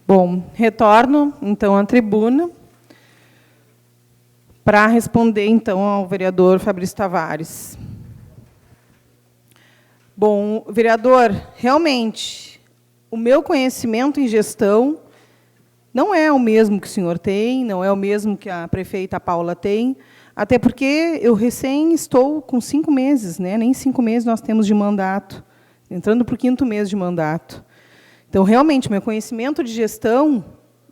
Bom, retorno, então, à tribuna para responder, então, ao vereador Fabrício Tavares. Bom, vereador, realmente, o meu conhecimento em gestão não é o mesmo que o senhor tem, não é o mesmo que a prefeita Paula tem, até porque eu recém estou com 5 meses, né? Nem 5 meses nós temos de mandato, entrando para o 5º mês de mandato. Então, realmente, meu conhecimento de gestão,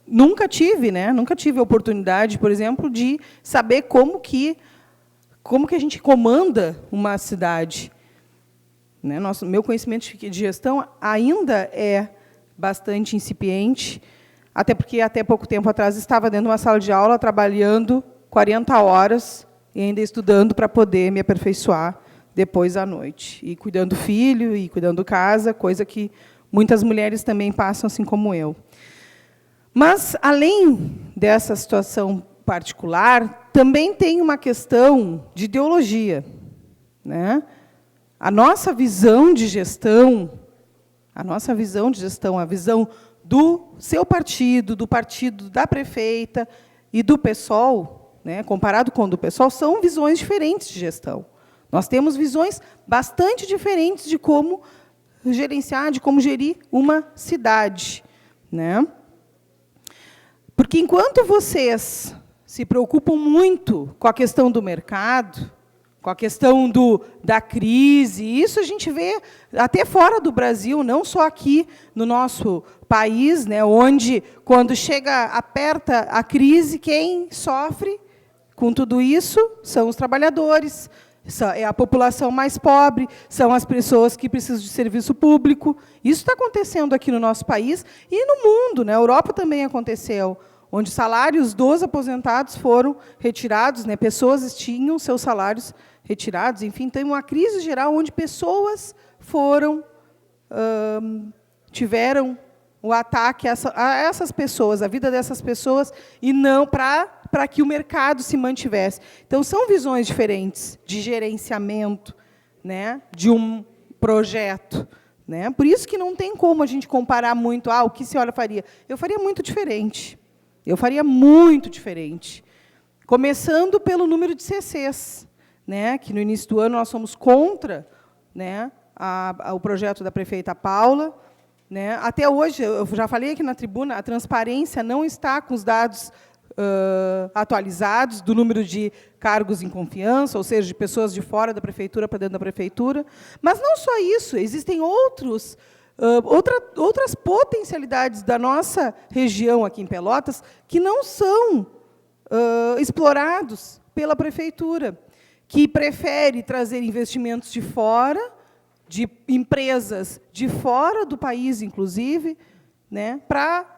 nunca tive, né? Nunca tive a oportunidade, por exemplo, de saber como que a gente comanda uma cidade. Né? Meu conhecimento de gestão ainda é bastante incipiente, até porque, até pouco tempo atrás, estava dentro de uma sala de aula, trabalhando 40 horas, e ainda estudando para poder me aperfeiçoar depois à noite. E cuidando do filho, e cuidando casa, coisa que muitas mulheres também passam, assim como eu. Mas, além dessa situação particular, também tem uma questão de ideologia. Né? A nossa visão de gestão, a visão do seu partido, do partido da prefeita e do PSOL, né, comparado com o do PSOL, são visões diferentes de gestão. Nós temos visões bastante diferentes de como gerenciar, de como gerir uma cidade. Né? Porque, enquanto vocês se preocupam muito com a questão do mercado, com a questão da crise, isso a gente vê até fora do Brasil, não só aqui no nosso país, né, onde, quando aperta a crise, quem sofre com tudo isso são os trabalhadores, é a população mais pobre, são as pessoas que precisam de serviço público. Isso está acontecendo aqui no nosso país e no mundo. Na Europa também aconteceu, onde salários dos aposentados foram retirados, né, pessoas tinham seus salários retirados. Enfim, tem uma crise geral onde pessoas tiveram o ataque a essas pessoas, a vida dessas pessoas, e não para que o mercado se mantivesse. Então, são visões diferentes de gerenciamento, né, de um projeto. Né? Por isso que não tem como a gente comparar muito, o que a senhora faria. Eu faria muito diferente. Eu faria muito diferente. Começando pelo número de CCs, né, que no início do ano nós somos contra, né, o projeto da prefeita Paula. Né. Até hoje, eu já falei aqui na tribuna, a transparência não está com os dados atualizados do número de cargos em confiança, ou seja, de pessoas de fora da prefeitura para dentro da prefeitura. Mas não só isso, existem outras potencialidades da nossa região aqui em Pelotas que não são explorados pela prefeitura, que prefere trazer investimentos de fora, de empresas de fora do país, inclusive, né, para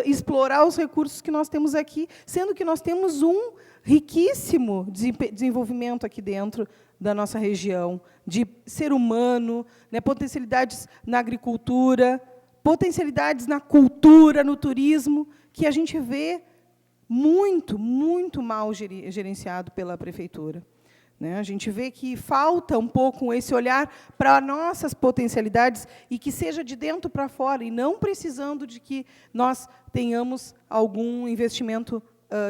explorar os recursos que nós temos aqui, sendo que nós temos um riquíssimo desenvolvimento aqui dentro da nossa região, de ser humano, né, potencialidades na agricultura, potencialidades na cultura, no turismo, que a gente vê muito, muito mal gerenciado pela prefeitura. Né? A gente vê que falta um pouco esse olhar para nossas potencialidades e que seja de dentro para fora, e não precisando de que nós tenhamos algum investimento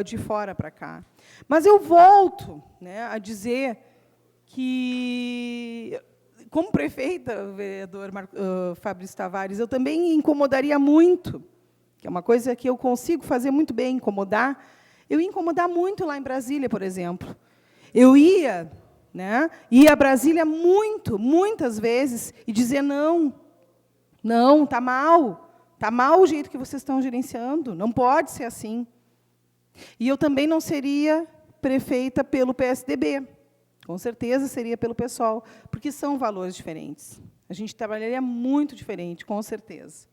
de fora para cá. Mas eu volto, né, a dizer que, como prefeita, vereador Fabrício Tavares, eu também incomodaria muito, que é uma coisa que eu consigo fazer muito bem, incomodar. Eu ia incomodar muito lá em Brasília, por exemplo. Eu ia a Brasília muitas vezes, e dizer, não, está mal o jeito que vocês estão gerenciando, não pode ser assim. E eu também não seria prefeita pelo PSDB, com certeza seria pelo PSOL, porque são valores diferentes. A gente trabalharia muito diferente, com certeza.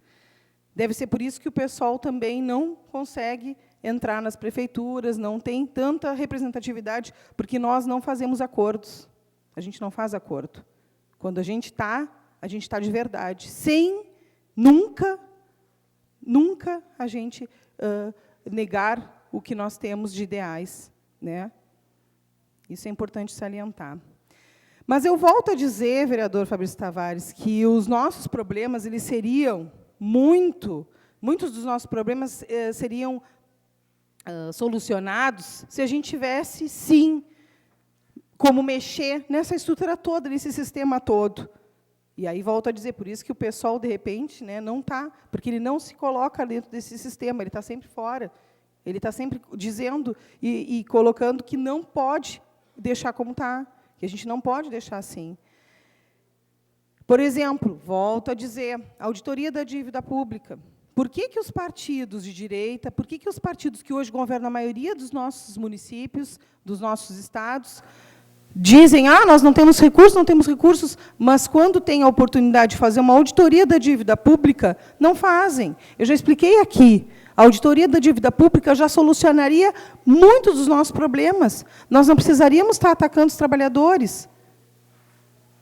Deve ser por isso que o PSOL também não consegue entrar nas prefeituras, não tem tanta representatividade, porque nós não fazemos acordos. A gente não faz acordo. Quando a gente está de verdade, sem nunca a gente negar o que nós temos de ideais. Né? Isso é importante salientar. Mas eu volto a dizer, vereador Fabrício Tavares, que os nossos problemas eles seriam muito Muitos dos nossos problemas seriam solucionados se a gente tivesse, sim, como mexer nessa estrutura toda, nesse sistema todo. E aí, volto a dizer, por isso que o pessoal, de repente, né, não está, porque ele não se coloca dentro desse sistema, ele está sempre fora. Ele está sempre dizendo e colocando que não pode deixar como está, que a gente não pode deixar assim. Por exemplo, volto a dizer, auditoria da dívida pública. Por que os partidos de direita, por que os partidos que hoje governam a maioria dos nossos municípios, dos nossos estados, dizem, nós não temos recursos, mas quando tem a oportunidade de fazer uma auditoria da dívida pública, não fazem. Eu já expliquei aqui, a auditoria da dívida pública já solucionaria muitos dos nossos problemas. Nós não precisaríamos estar atacando os trabalhadores.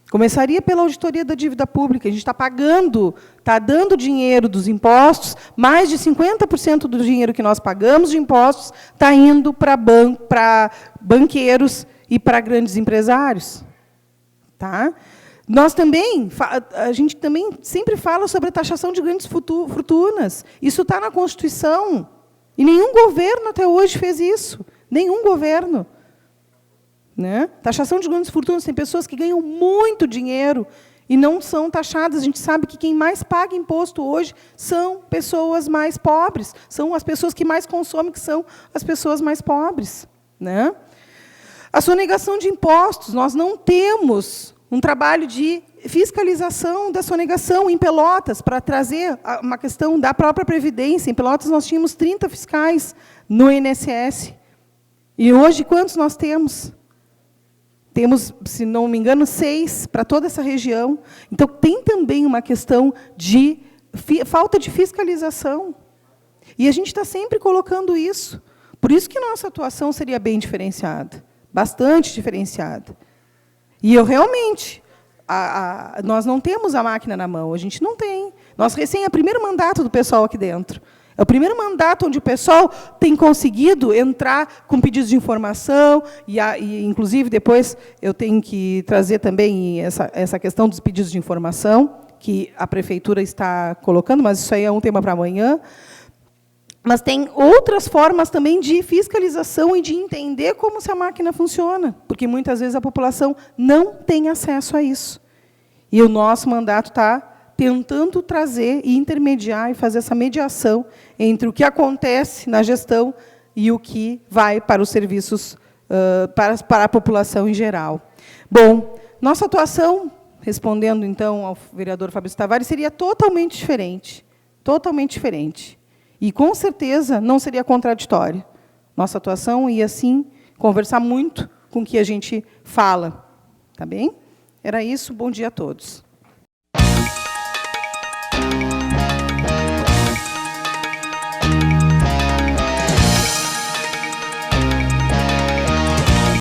Começaria pela auditoria da dívida pública. A gente está pagando, está dando dinheiro dos impostos, mais de 50% do dinheiro que nós pagamos de impostos está indo para banqueiros e para grandes empresários. Tá? A gente também sempre fala sobre a taxação de grandes fortunas. Isso está na Constituição. E nenhum governo até hoje fez isso. Nenhum governo. Né? Taxação de grandes fortunas, tem pessoas que ganham muito dinheiro e não são taxadas. A gente sabe que quem mais paga imposto hoje são pessoas mais pobres, são as pessoas que mais consomem, que são as pessoas mais pobres. Né? A sonegação de impostos, nós não temos um trabalho de fiscalização da sonegação em Pelotas, para trazer uma questão da própria Previdência. Em Pelotas nós tínhamos 30 fiscais no INSS. E hoje quantos nós temos? Temos, se não me engano, 6 para toda essa região. Então, tem também uma questão de falta de fiscalização. E a gente está sempre colocando isso. Por isso que nossa atuação seria bem diferenciada, bastante diferenciada. E eu realmente, nós não temos a máquina na mão, a gente não tem. Nós é o primeiro mandato do pessoal aqui dentro. É o primeiro mandato onde o pessoal tem conseguido entrar com pedidos de informação, e inclusive, depois, eu tenho que trazer também essa questão dos pedidos de informação, que a prefeitura está colocando, mas isso aí é um tema para amanhã. Mas tem outras formas também de fiscalização e de entender como essa máquina funciona, porque, muitas vezes, a população não tem acesso a isso. E o nosso mandato está tentando trazer e intermediar e fazer essa mediação entre o que acontece na gestão e o que vai para os serviços, para a população em geral. Bom, nossa atuação, respondendo, então, ao vereador Fabrício Tavares, seria totalmente diferente. Totalmente diferente. E, com certeza, não seria contraditória. Nossa atuação ia, sim, conversar muito com o que a gente fala. Tá bem? Era isso. Bom dia a todos.